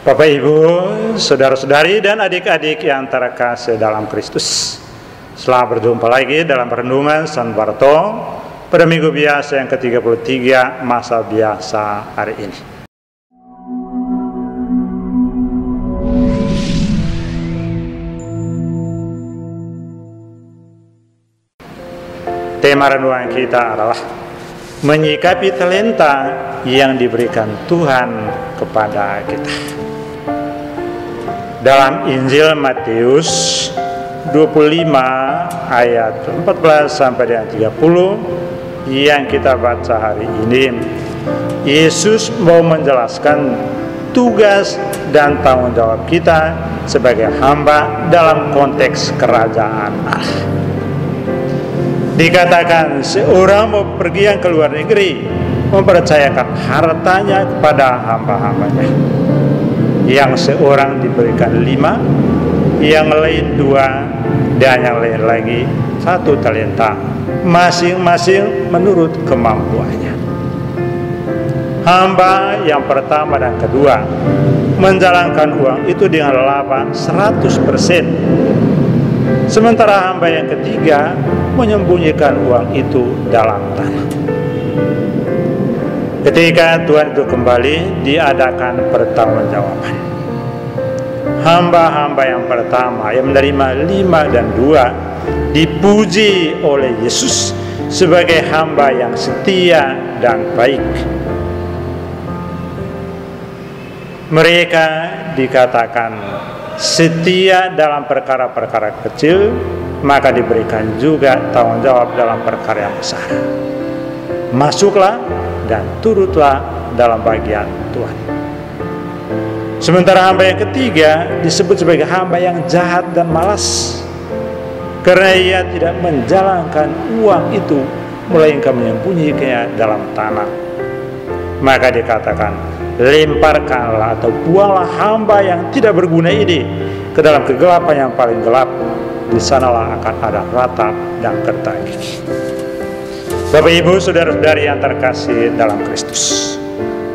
Bapak, Ibu, saudara-saudari dan adik-adik yang terkasih dalam Kristus, selamat berjumpa lagi dalam renungan San Barto pada minggu biasa yang ke-33 masa biasa hari ini. Tema renungan kita adalah menyikapi talenta yang diberikan Tuhan kepada kita. Dalam Injil Matius 25 ayat 14 sampai dengan 30 yang kita baca hari ini, Yesus mau menjelaskan tugas dan tanggung jawab kita sebagai hamba dalam konteks kerajaan Allah. Dikatakan seorang mau pergi yang ke luar negeri, mempercayakan hartanya kepada hamba-hambanya. Yang seorang diberikan 5, yang lain 2, dan yang lain lagi 1 talenta, masing-masing menurut kemampuannya. Hamba yang pertama dan kedua menjalankan uang itu dengan laba 100%. Sementara hamba yang ketiga menyembunyikan uang itu dalam tanah. Ketika Tuhan itu kembali, diadakan pertanggungjawaban. Hamba-hamba yang pertama yang menerima 5 dan 2 dipuji oleh Yesus sebagai hamba yang setia dan baik. Mereka dikatakan setia dalam perkara-perkara kecil, maka diberikan juga tanggung jawab dalam perkara yang besar. Masuklah dan turutlah dalam bagian Tuhan. Sementara hamba yang ketiga disebut sebagai hamba yang jahat dan malas, karena ia tidak menjalankan uang itu, melainkan menyembunyikannya dalam tanah. Maka dikatakan, lemparkanlah atau buanglah hamba yang tidak berguna ini ke dalam kegelapan yang paling gelap. Di sanalah akan ada ratap dan getah gigi. Bapak, Ibu, saudara-saudari yang terkasih dalam Kristus,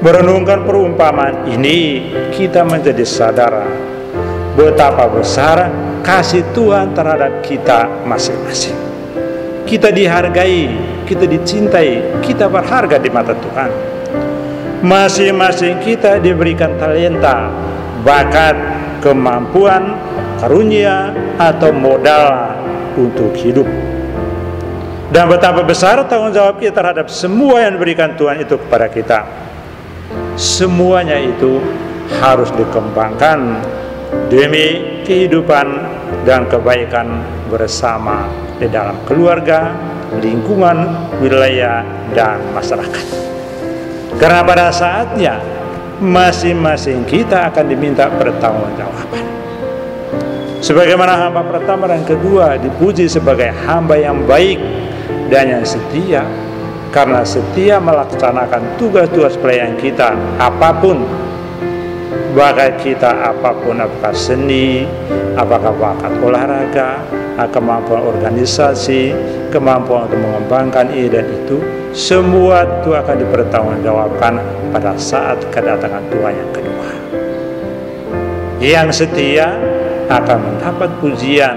merenungkan perumpamaan ini kita menjadi sadar betapa besar kasih Tuhan terhadap kita masing-masing. Kita dihargai, kita dicintai, kita berharga di mata Tuhan. Masing-masing kita diberikan talenta, bakat, kemampuan, karunia, atau modal untuk hidup. Dan betapa besar tanggung jawab kita terhadap semua yang diberikan Tuhan itu kepada kita. Semuanya itu harus dikembangkan demi kehidupan dan kebaikan bersama di dalam keluarga, lingkungan, wilayah, dan masyarakat. Karena pada saatnya masing-masing kita akan diminta pertanggungjawaban. Sebagaimana hamba pertama dan kedua dipuji sebagai hamba yang baik dan yang setia, karena setia melaksanakan tugas-tugas pelayanan kita apapun, bakat kita apapun, apakah seni, apakah bakat olahraga, kemampuan organisasi, kemampuan untuk mengembangkan ini dan itu, semua itu akan dipertanggungjawabkan pada saat kedatangan Tuhan yang kedua. Yang setia akan mendapat pujian,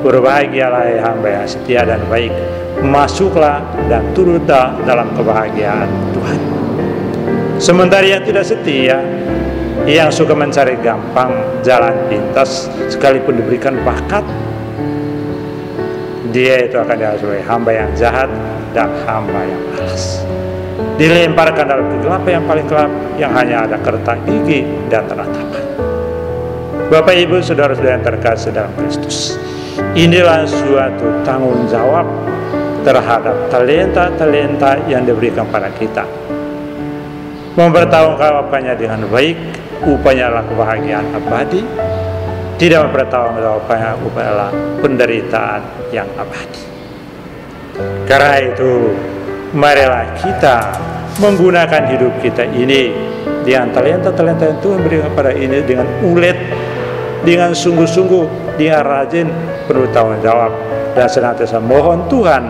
berbahagialah hamba yang setia dan baik, masuklah dan turutlah dalam kebahagiaan Tuhan. Sementara yang tidak setia, yang suka mencari gampang, jalan pintas, sekalipun diberikan bakat, dia itu akan dianggap sebagai hamba yang jahat dan hamba yang malas. Dilemparkan dalam kegelapan yang paling gelap, yang hanya ada kertas gigi dan ratapan. Bapak, Ibu, saudara-saudara yang terkasih dalam Kristus, inilah suatu tanggung jawab terhadap talenta-talenta yang diberikan pada kita. Mempertanggungjawabkannya dengan baik, upahnya adalah kebahagiaan abadi. Tidak mempertanggungjawabkannya, upahnya adalah penderitaan yang abadi. Karena itu, marilah kita menggunakan hidup kita ini dengan talenta-talenta yang Tuhan berikan pada ini dengan ulet, dengan sungguh-sungguh, dengan rajin, penuh tanggung jawab, dan senantiasa mohon Tuhan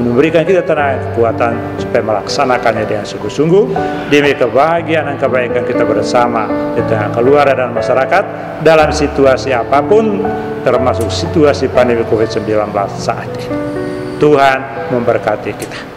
memberikan kita tenaga kekuatan supaya melaksanakannya dengan sungguh-sungguh demi kebahagiaan dan kebaikan kita bersama di tengah keluarga dan masyarakat dalam situasi apapun, termasuk situasi pandemi COVID-19 saat ini. Tuhan memberkati kita.